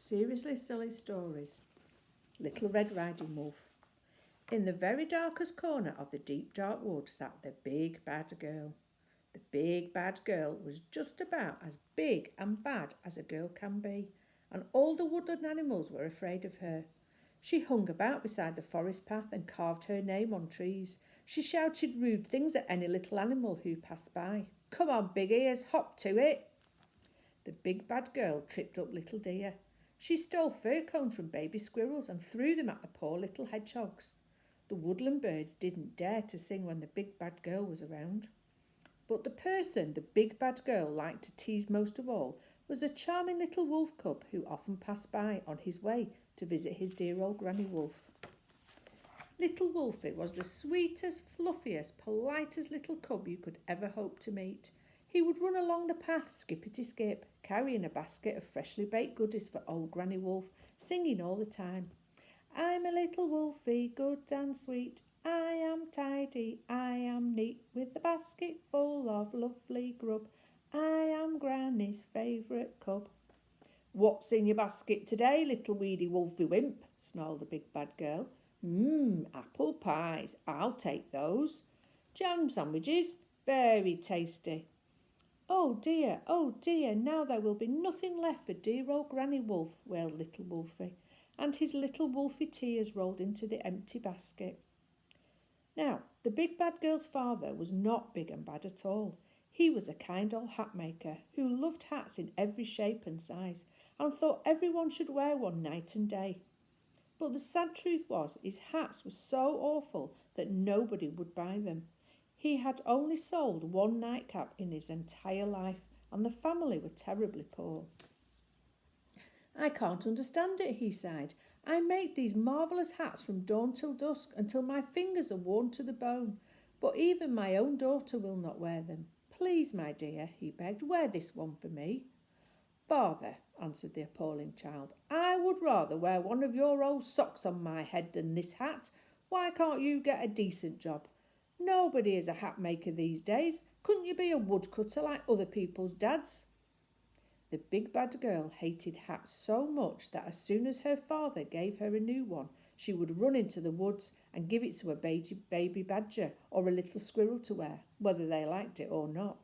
seriously silly stories. Little Red Riding Wolf. In the very darkest corner of the deep dark wood sat the big bad girl. The big bad girl was just about as big and bad as a girl can be, and all the woodland animals were afraid of her. She hung about beside the forest path and carved her name on trees. She shouted rude things at any little animal who passed by. "Come on, big ears, hop to it." The big bad girl tripped up little deer. She stole fir cones from baby squirrels and threw them at the poor little hedgehogs. The woodland birds didn't dare to sing when the big bad girl was around. But the person the big bad girl liked to tease most of all was a charming little wolf cub who often passed by on his way to visit his dear old Granny Wolf. Little Wolfie was the sweetest, fluffiest, politest little cub you could ever hope to meet. He would run along the path skippity-skip, carrying a basket of freshly baked goodies for old Granny Wolf, singing all the time. "I'm a little wolfie, good and sweet. I am tidy, I am neat, with a basket full of lovely grub. I am Granny's favourite cub." "What's in your basket today, little weedy wolfie wimp?" snarled the big bad girl. Apple pies, I'll take those." "Jam sandwiches, very tasty." Oh dear, now there will be nothing left for dear old Granny Wolf," wailed little Wolfie, and his little wolfie tears rolled into the empty basket. Now, the big bad girl's father was not big and bad at all. He was a kind old hat maker who loved hats in every shape and size and thought everyone should wear one night and day. But the sad truth was his hats were so awful that nobody would buy them. He had only sold one nightcap in his entire life, and the family were terribly poor. "I can't understand it," he sighed. "I make these marvellous hats from dawn till dusk until my fingers are worn to the bone, but even my own daughter will not wear them. Please, my dear," he begged, "wear this one for me." "Father," answered the appalling child, "I would rather wear one of your old socks on my head than this hat. Why can't you get a decent job? Nobody is a hat maker these days. Couldn't you be a woodcutter like other people's dads?" The big bad girl hated hats so much that as soon as her father gave her a new one, she would run into the woods and give it to a baby badger or a little squirrel to wear, whether they liked it or not.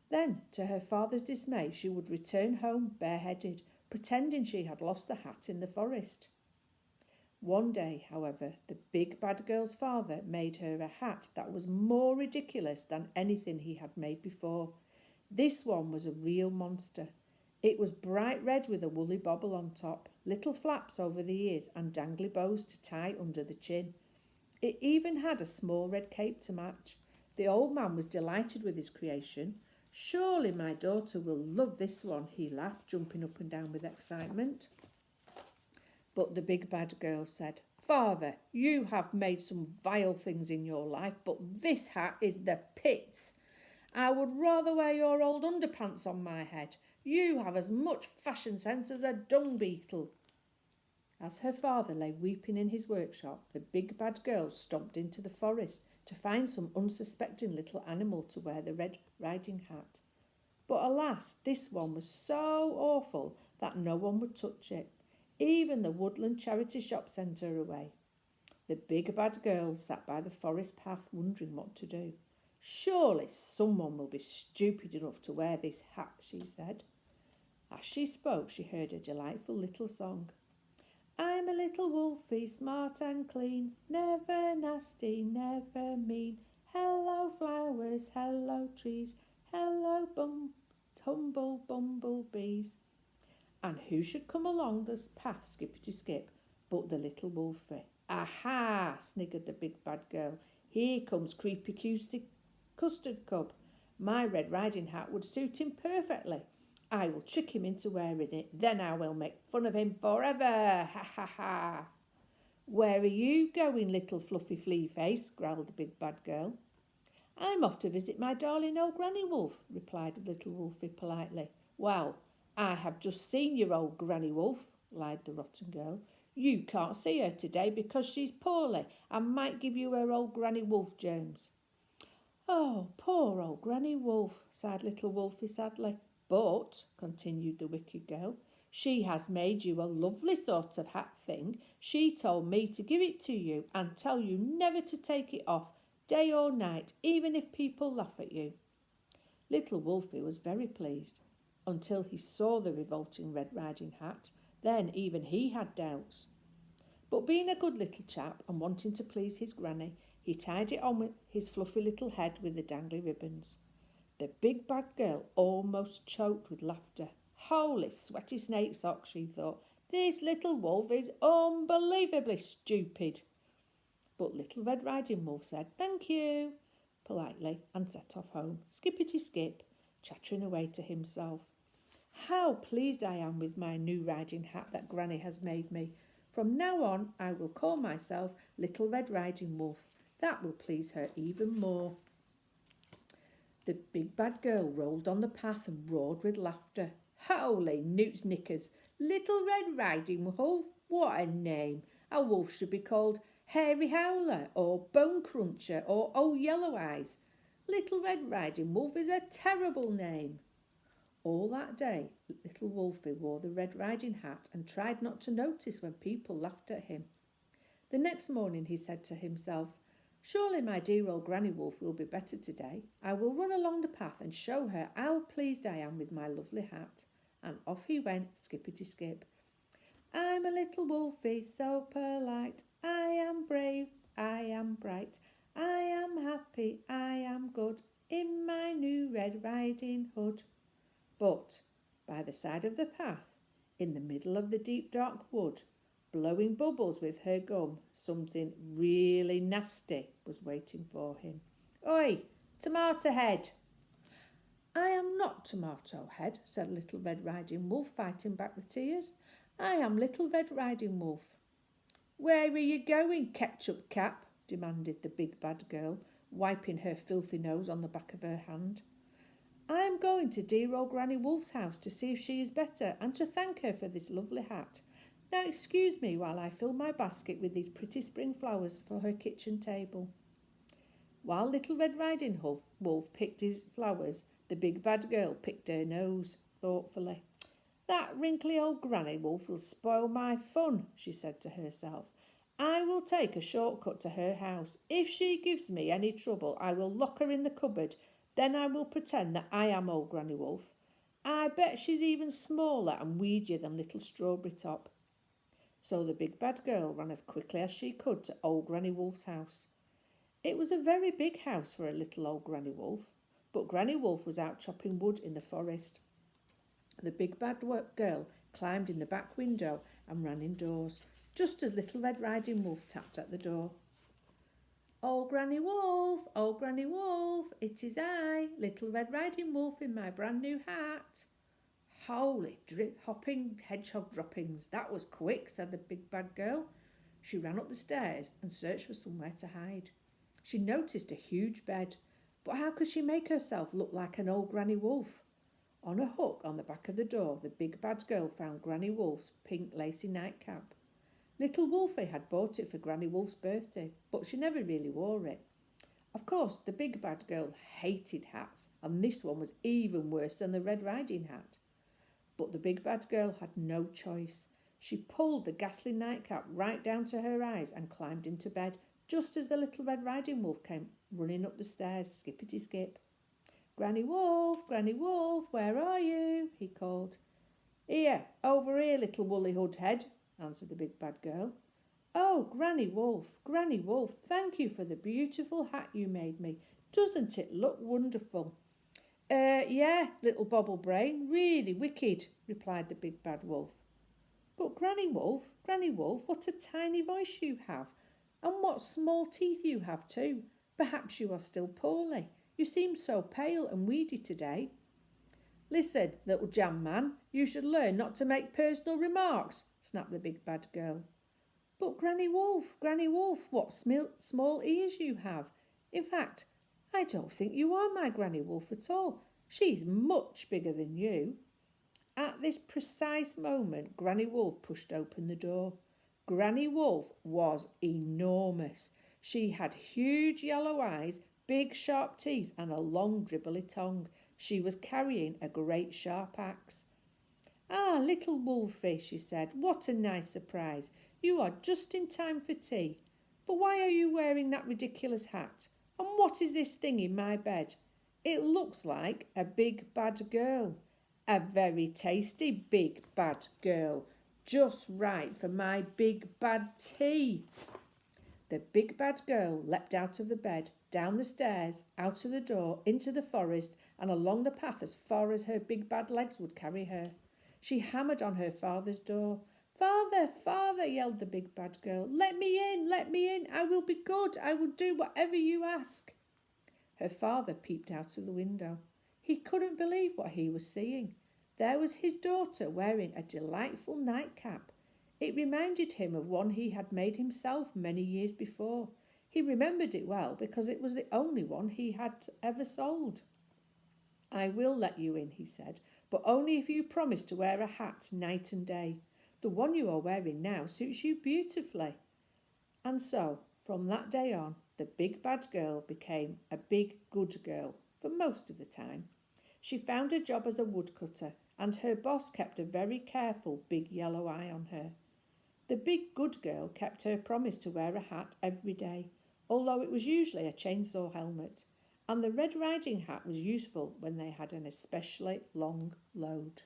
Then, to her father's dismay, she would return home bareheaded, pretending she had lost the hat in the forest. One day, however, the big bad girl's father made her a hat that was more ridiculous than anything he had made before. This one was a real monster. It was bright red with a woolly bobble on top, little flaps over the ears and dangly bows to tie under the chin. It even had a small red cape to match. The old man was delighted with his creation. "Surely my daughter will love this one," he laughed, jumping up and down with excitement. But the big bad girl said, "Father, you have made some vile things in your life, but this hat is the pits. I would rather wear your old underpants on my head. You have as much fashion sense as a dung beetle." As her father lay weeping in his workshop, the big bad girl stomped into the forest to find some unsuspecting little animal to wear the Red Riding hat. But alas, this one was so awful that no one would touch it. Even the woodland charity shop sent her away. The big bad girl sat by the forest path wondering what to do. "Surely someone will be stupid enough to wear this hat," she said. As she spoke, she heard a delightful little song. "I'm a little wolfie, smart and clean, never nasty, never mean. Hello flowers, hello trees, hello humble bumblebees." And who should come along the path skippity-skip but the little wolfie. "Aha!" sniggered the big bad girl. "Here comes Creepy Custard Cub. My Red Riding hat would suit him perfectly. I will trick him into wearing it. Then I will make fun of him forever. Ha ha ha!" "Where are you going, little fluffy flea face?" growled the big bad girl. "I'm off to visit my darling old Granny Wolf," replied little Wolfie politely. "Well, I have just seen your old Granny Wolf," lied the rotten girl. "You can't see her today because she's poorly and might give you her old Granny Wolf germs." "Oh, poor old Granny Wolf," sighed little Wolfie sadly. "But," continued the wicked girl, She has made you a lovely sort of hat thing. She told me to give it to you and tell you never to take it off, day or night, even if people laugh at you." Little Wolfie was very pleased, until he saw the revolting Red Riding Hat. Then even he had doubts. But being a good little chap and wanting to please his granny, he tied it on with his fluffy little head with the dangly ribbons. The big bad girl almost choked with laughter. "Holy sweaty snake socks," she thought. "This little wolf is unbelievably stupid." But Little Red Riding Wolf said "Thank you" politely and set off home, skippity skip, chattering away to himself. "How pleased I am with my new riding hat that Granny has made me. From now on I will call myself Little Red Riding Wolf. That will please her even more." The big bad girl rolled on the path and roared with laughter. "Holy newts knickers! Little Red Riding Wolf? What a name! A wolf should be called Hairy Howler or Bone Cruncher or Old Yellow Eyes. Little Red Riding Wolf is a terrible name." All that day, little Wolfie wore the Red Riding Hat and tried not to notice when people laughed at him. The next morning he said to himself, "Surely my dear old Granny Wolf will be better today. I will run along the path and show her how pleased I am with my lovely hat." And off he went, skippity skip. "I'm a little wolfie, so polite. I am brave, I am bright. I am happy, I am good, in my new Red Riding Hood." But by the side of the path, in the middle of the deep dark wood, blowing bubbles with her gum, something really nasty was waiting for him. "Oi, Tomato Head!" "I am not Tomato Head," said Little Red Riding Wolf, fighting back the tears. "I am Little Red Riding Wolf." "Where are you going, Ketchup Cap?" demanded the big bad girl, wiping her filthy nose on the back of her hand. "I am going to dear old Granny Wolf's house to see if she is better and to thank her for this lovely hat. Now excuse me while I fill my basket with these pretty spring flowers for her kitchen table." While Little Red Riding Wolf picked his flowers, the big bad girl picked her nose thoughtfully. "That wrinkly old Granny Wolf will spoil my fun," she said to herself. "I will take a shortcut to her house. If she gives me any trouble, I will lock her in the cupboard. Then I will pretend that I am old Granny Wolf. I bet she's even smaller and weedier than Little Strawberry Top." So the big bad girl ran as quickly as she could to old Granny Wolf's house. It was a very big house for a little old Granny Wolf, but Granny Wolf was out chopping wood in the forest. The big bad girl climbed in the back window and ran indoors, just as Little Red Riding Wolf tapped at the door. "Old Granny Wolf, old Granny Wolf, it is I, Little Red Riding Wolf in my brand new hat." "Holy hopping hedgehog droppings, that was quick," said the big bad girl. She ran up the stairs and searched for somewhere to hide. She noticed a huge bed, but how could she make herself look like an old Granny Wolf? On a hook on the back of the door, the big bad girl found Granny Wolf's pink lacy nightcap. Little Wolfie had bought it for Granny Wolf's birthday, but she never really wore it. Of course, the big bad girl hated hats, and this one was even worse than the Red Riding Hat. But the big bad girl had no choice. She pulled the ghastly nightcap right down to her eyes and climbed into bed, just as the Little Red Riding Wolf came running up the stairs, skippity skip. Granny Wolf, where are you?" he called. "Here, over here, little woolly hood head," answered the big bad girl. "Oh, Granny Wolf, thank you for the beautiful hat you made me. Doesn't it look wonderful?" Yeah, little bobble brain, really wicked," replied the big bad wolf. "But Granny Wolf, what a tiny voice you have, and what small teeth you have too. Perhaps you are still poorly. You seem so pale and weedy today." "Listen, little jam man, you should learn not to make personal remarks," snapped the big bad girl. "But Granny Wolf, what small ears you have. In fact, I don't think you are my Granny Wolf at all. She's much bigger than you." At this precise moment, Granny Wolf pushed open the door. Granny Wolf was enormous. She had huge yellow eyes, big sharp teeth, and a long dribbly tongue. She was carrying a great sharp axe. "Ah, little Wolfie," she said, "what a nice surprise. You are just in time for tea. But why are you wearing that ridiculous hat? And what is this thing in my bed? It looks like a big bad girl. A very tasty big bad girl. Just right for my big bad tea." The big bad girl leapt out of the bed, down the stairs, out of the door, into the forest, and along the path as far as her big bad legs would carry her. She hammered on her father's door. "Father, father," yelled the big bad girl, let me in, let me in. I will be good. I will do whatever you ask." Her father peeped out of the window. He couldn't believe what he was seeing. There was his daughter wearing a delightful nightcap. It reminded him of one he had made himself many years before. He remembered it well because it was the only one he had ever sold. "I will let you in," he said, "but only if you promise to wear a hat night and day. The one you are wearing now suits you beautifully." And so, from that day on, the big bad girl became a big good girl for most of the time. She found a job as a woodcutter, and her boss kept a very careful big yellow eye on her. The big good girl kept her promise to wear a hat every day, although it was usually a chainsaw helmet, and the Red Riding hat was useful when they had an especially long load.